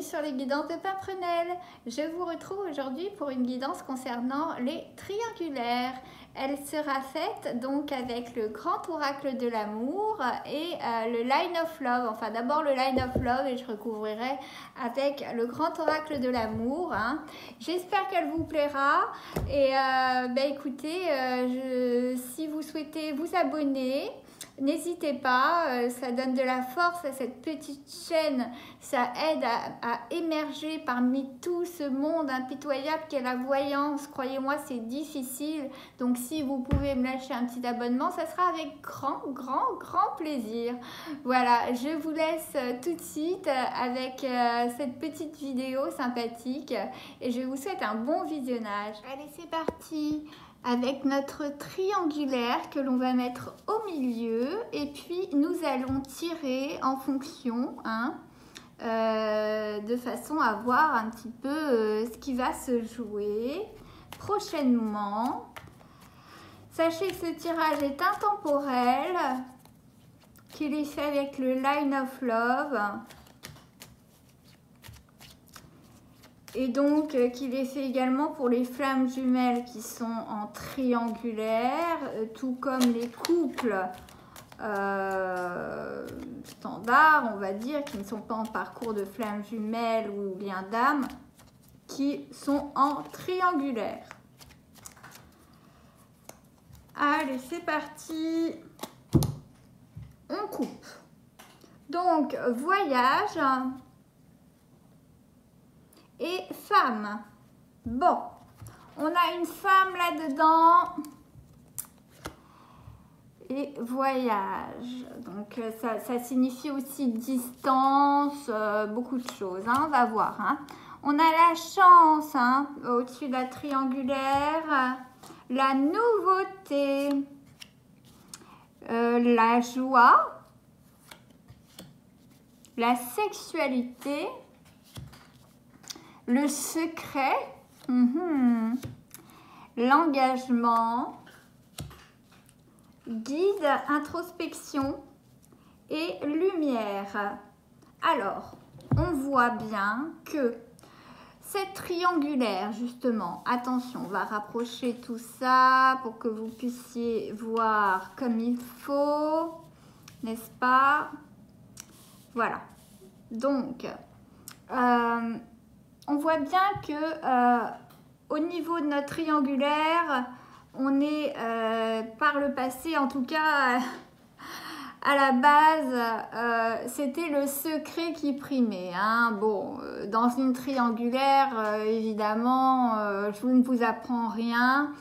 sur les guidances de Pimprenelle. Je vous retrouve aujourd'hui pour une guidance concernant les triangulaires. Elle sera faite donc avec le grand oracle de l'amour et le line of love. Enfin d'abord le line of love et je recouvrirai avec le grand oracle de l'amour. J'espère qu'elle vous plaira et écoutez, si vous souhaitez vous abonner, n'hésitez pas, ça donne de la force à cette petite chaîne, ça aide à émerger parmi tout ce monde impitoyable qu'est la voyance. Croyez-moi, c'est difficile, donc si vous pouvez me lâcher un petit abonnement, ça sera avec grand plaisir. Voilà, je vous laisse tout de suite avec cette petite vidéo sympathique et je vous souhaite un bon visionnage. Allez, c'est parti! Avec notre triangulaire que l'on va mettre au milieu et puis nous allons tirer en fonction de façon à voir un petit peu ce qui va se jouer prochainement. Sachez que ce tirage est intemporel, qu'il est fait avec le line of love. Et donc, qu'il est fait également pour les flammes jumelles qui sont en triangulaire, tout comme les couples standards, on va dire, qui ne sont pas en parcours de flammes jumelles ou lien d'âme, qui sont en triangulaire. Allez, c'est parti. On coupe. Donc, voyage et femme. Bon, on a une femme là-dedans et voyage. Donc, ça signifie aussi distance, beaucoup de choses. On va voir. On a la chance au-dessus de la triangulaire, la nouveauté, la joie, la sexualité, le secret, l'engagement, guide, introspection et lumière. Alors, on voit bien que cette triangulaire, justement, attention, on va rapprocher tout ça pour que vous puissiez voir comme il faut, n'est-ce pas? Voilà. Donc, on voit bien que au niveau de notre triangulaire, on est par le passé, en tout cas à la base, c'était le secret qui primait. Bon, dans une triangulaire, évidemment, je ne vous apprends rien.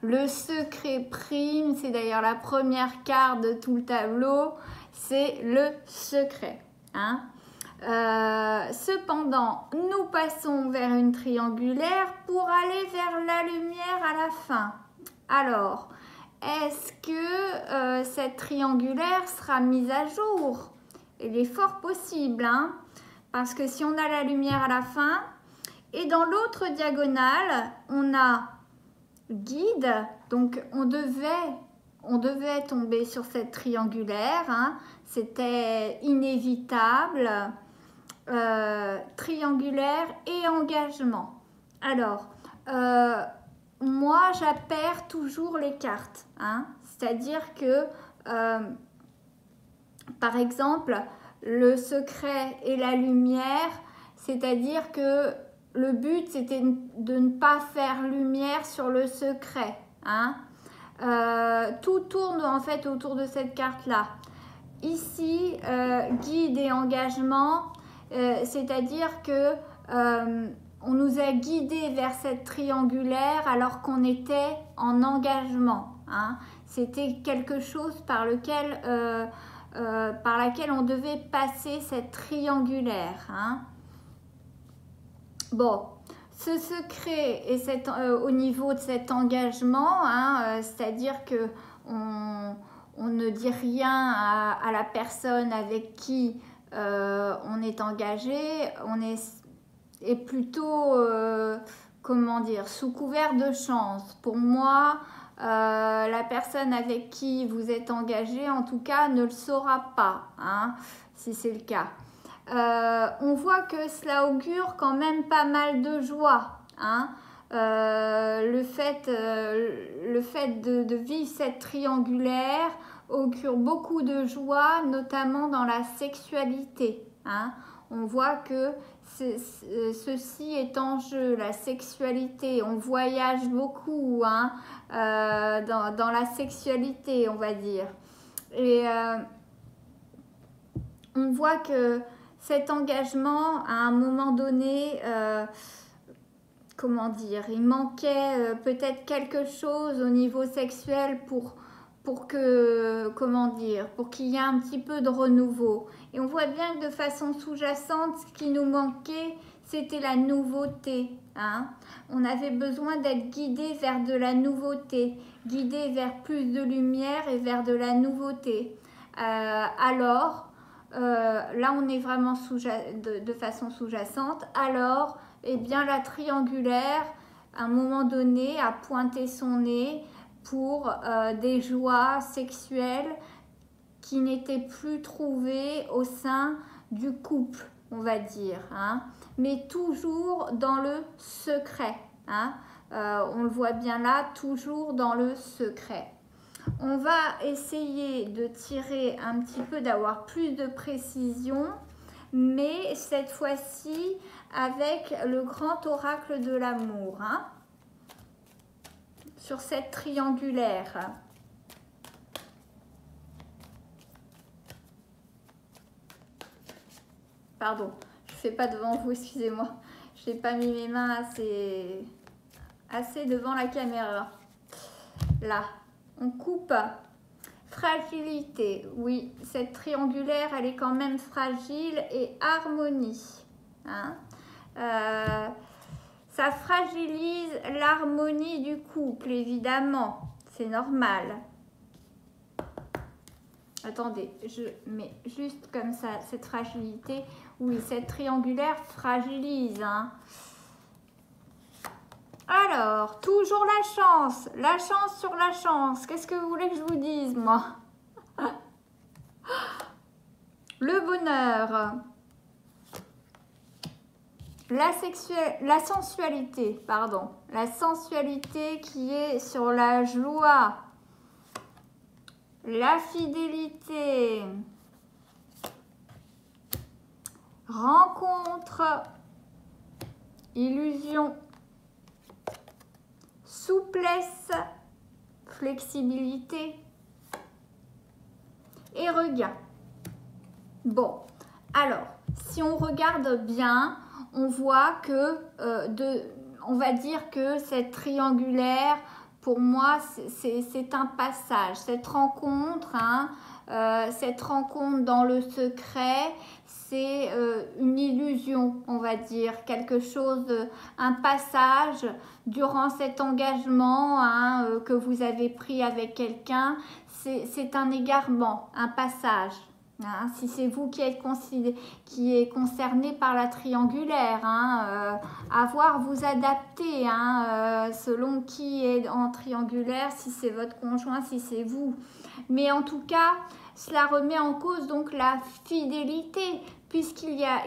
Le secret prime, c'est d'ailleurs la première carte de tout le tableau, c'est le secret. Cependant, nous passons vers une triangulaire pour aller vers la lumière à la fin. Alors, est-ce que cette triangulaire sera mise à jour? Il est fort possible, parce que si on a la lumière à la fin, et dans l'autre diagonale, on a guide, donc on devait tomber sur cette triangulaire, c'était inévitable. Triangulaire et engagement. Alors, moi, j'appaire toujours les cartes. C'est-à-dire que, par exemple, le secret et la lumière, c'est-à-dire que le but, c'était de ne pas faire lumière sur le secret. Tout tourne en fait autour de cette carte-là. Ici, guide et engagement, c'est-à-dire que on nous a guidés vers cette triangulaire alors qu'on était en engagement. C'était quelque chose par laquelle on devait passer cette triangulaire. Bon, ce secret et au niveau de cet engagement, c'est-à-dire que on ne dit rien à la personne avec qui on est engagé, on est plutôt, comment dire, sous couvert de chance. Pour moi, la personne avec qui vous êtes engagé, en tout cas, ne le saura pas, si c'est le cas. on voit que cela augure quand même pas mal de joie, hein. Le fait de vivre cette triangulaire augure beaucoup de joie, notamment dans la sexualité, hein. On voit que ceci est en jeu, la sexualité. On voyage beaucoup, hein, dans la sexualité, on va dire. Et on voit que cet engagement, à un moment donné, comment dire, il manquait peut-être quelque chose au niveau sexuel pour que, comment dire, pour qu'il y ait un petit peu de renouveau. Et on voit bien que de façon sous-jacente, ce qui nous manquait, c'était la nouveauté, hein. On avait besoin d'être guidé vers de la nouveauté, guidé vers plus de lumière et vers de la nouveauté. Alors, là on est vraiment de façon sous-jacente, alors, eh bien la triangulaire, à un moment donné, a pointé son nez pour des joies sexuelles qui n'étaient plus trouvées au sein du couple, on va dire, hein, mais toujours dans le secret, hein. On le voit bien là, toujours dans le secret. On va essayer de tirer un petit peu, d'avoir plus de précision, mais cette fois-ci avec le grand oracle de l'amour, hein, sur cette triangulaire. Pardon, je ne fais pas devant vous, excusez-moi. Je n'ai pas mis mes mains assez devant la caméra. Là, on coupe. Fragilité, oui, cette triangulaire, elle est quand même fragile, et harmonie, hein. Ça fragilise l'harmonie du couple, évidemment, c'est normal. Attendez, je mets juste comme ça cette fragilité. Oui, cette triangulaire fragilise, hein. Alors, toujours la chance sur la chance. Qu'est-ce que vous voulez que je vous dise, moi? Le bonheur. La sensualité, pardon. La sensualité qui est sur la joie. La fidélité. Rencontre. Illusion. Souplesse, flexibilité et regain. Bon, alors, si on regarde bien, on voit que, on va dire que cette triangulaire, pour moi, c'est un passage. Cette rencontre, hein, cette rencontre dans le secret, c'est une illusion, on va dire, quelque chose, un passage durant cet engagement, hein, que vous avez pris avec quelqu'un. C'est un égarement, un passage. Hein, si c'est vous qui est concerné par la triangulaire, hein, à voir vous adapter, hein, selon qui est en triangulaire, si c'est votre conjoint, si c'est vous. Mais en tout cas, cela remet en cause donc la fidélité, puisqu'il y a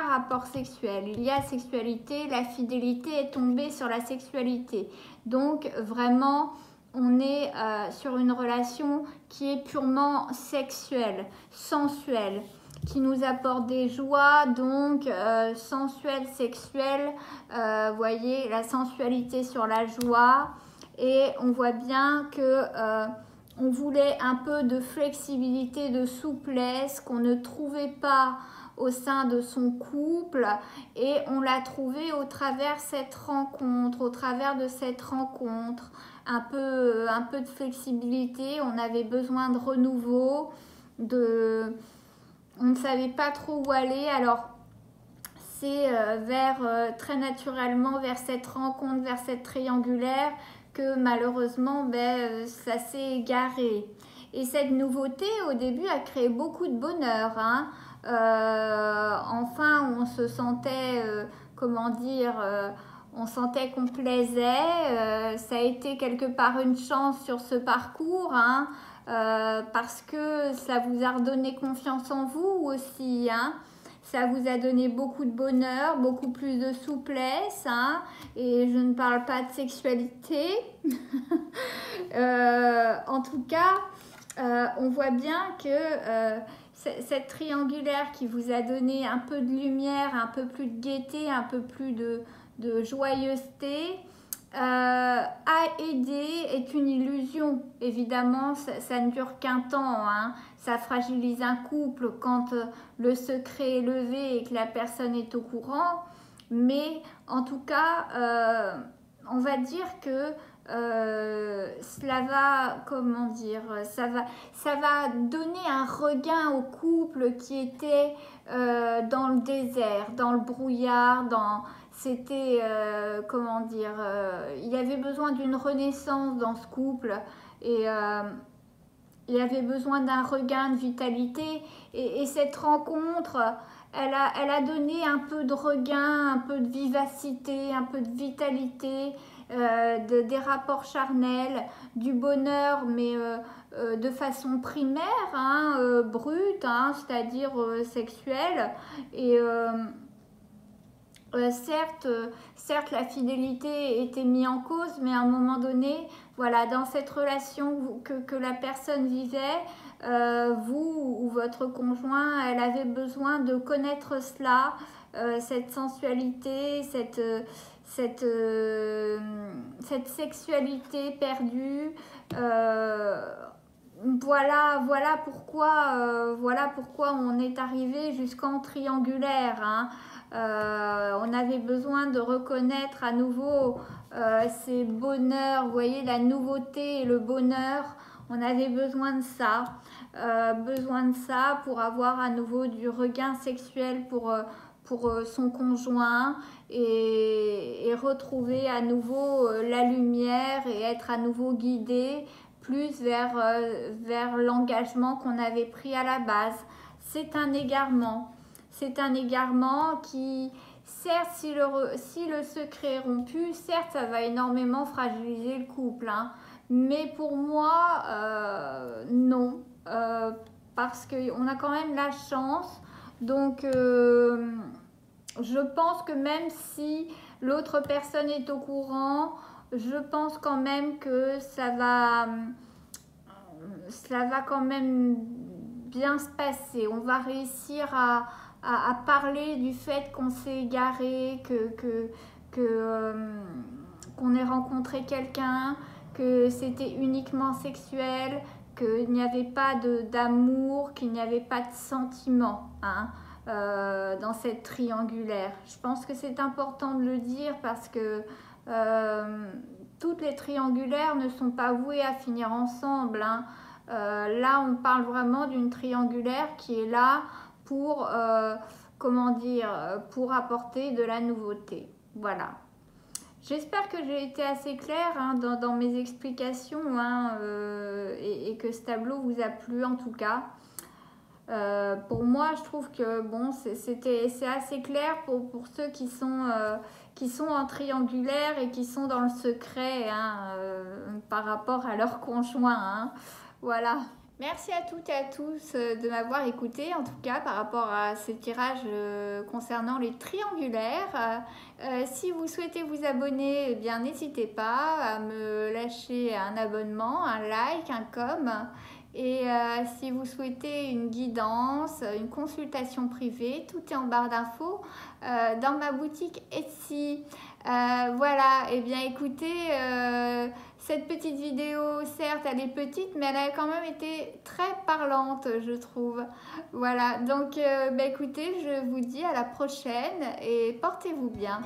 rapport sexuel, il y a sexualité, la fidélité est tombée sur la sexualité. Donc vraiment, on est sur une relation qui est purement sexuelle, sensuelle, qui nous apporte des joies, donc sensuelle, sexuelle, voyez, la sensualité sur la joie, et on voit bien que on voulait un peu de flexibilité, de souplesse qu'on ne trouvait pas au sein de son couple, et on l'a trouvé au travers cette rencontre, au travers de cette rencontre, un peu de flexibilité. On avait besoin de renouveau, on ne savait pas trop où aller, alors c'est très naturellement vers cette rencontre, vers cette triangulaire, que malheureusement ça s'est égaré. Et cette nouveauté au début a créé beaucoup de bonheur, hein. Enfin on se sentait, comment dire, on sentait qu'on plaisait, ça a été quelque part une chance sur ce parcours, hein, parce que ça vous a redonné confiance en vous aussi, hein. ça vous a donné beaucoup de bonheur, beaucoup plus de souplesse, hein, et je ne parle pas de sexualité. En tout cas, on voit bien que cette triangulaire qui vous a donné un peu de lumière, un peu plus de gaieté, un peu plus de joyeuseté, a aidé, est une illusion. Évidemment, ça ne dure qu'un temps, hein. Ça fragilise un couple quand le secret est levé et que la personne est au courant. Mais en tout cas, on va dire que cela va, comment dire, ça va donner un regain au couple qui était dans le désert, dans le brouillard, c'était, comment dire, il y avait besoin d'une renaissance dans ce couple et il y avait besoin d'un regain de vitalité et cette rencontre, elle a donné un peu de regain, un peu de vivacité, un peu de vitalité, des rapports charnels, du bonheur, mais de façon primaire, hein, brute, hein, c'est-à-dire sexuelle. Et certes, la fidélité était mise en cause, mais à un moment donné, voilà, dans cette relation que la personne vivait, vous ou votre conjoint, elle avait besoin de connaître cela, cette sensualité, cette sexualité perdue. Voilà pourquoi on est arrivé jusqu'en triangulaire, hein. On avait besoin de reconnaître à nouveau ces bonheurs, vous voyez, la nouveauté et le bonheur. On avait besoin de ça, pour avoir à nouveau du regain sexuel pour son conjoint et retrouver à nouveau la lumière et être à nouveau guidé plus vers l'engagement qu'on avait pris à la base. C'est un égarement. C'est un égarement qui, certes, si le secret est rompu, certes, ça va énormément fragiliser le couple, hein. Mais pour moi, non. Parce qu'on a quand même la chance. Donc, je pense que même si l'autre personne est au courant, je pense quand même que ça va quand même bien se passer. On va réussir à parler du fait qu'on s'est égaré, qu'on ait rencontré quelqu'un, que c'était uniquement sexuel, qu'il n'y avait pas d'amour, qu'il n'y avait pas de sentiment, hein, dans cette triangulaire. Je pense que c'est important de le dire parce que toutes les triangulaires ne sont pas vouées à finir ensemble, hein. Là, on parle vraiment d'une triangulaire qui est là pour, comment dire, pour apporter de la nouveauté. Voilà. J'espère que j'ai été assez claire, hein, dans mes explications, hein, et que ce tableau vous a plu en tout cas. Pour moi, je trouve que bon, c'est assez clair pour ceux qui sont en triangulaire et qui sont dans le secret, hein, par rapport à leur conjoint, hein. Voilà. Merci à toutes et à tous de m'avoir écouté, en tout cas par rapport à ce tirage concernant les triangulaires. Si vous souhaitez vous abonner, eh bien n'hésitez pas à me lâcher un abonnement, un like, un com. Et si vous souhaitez une guidance, une consultation privée, tout est en barre d'infos dans ma boutique Etsy. Voilà, et bien écoutez, cette petite vidéo, certes elle est petite, mais elle a quand même été très parlante, je trouve. Voilà, donc écoutez, je vous dis à la prochaine et portez-vous bien.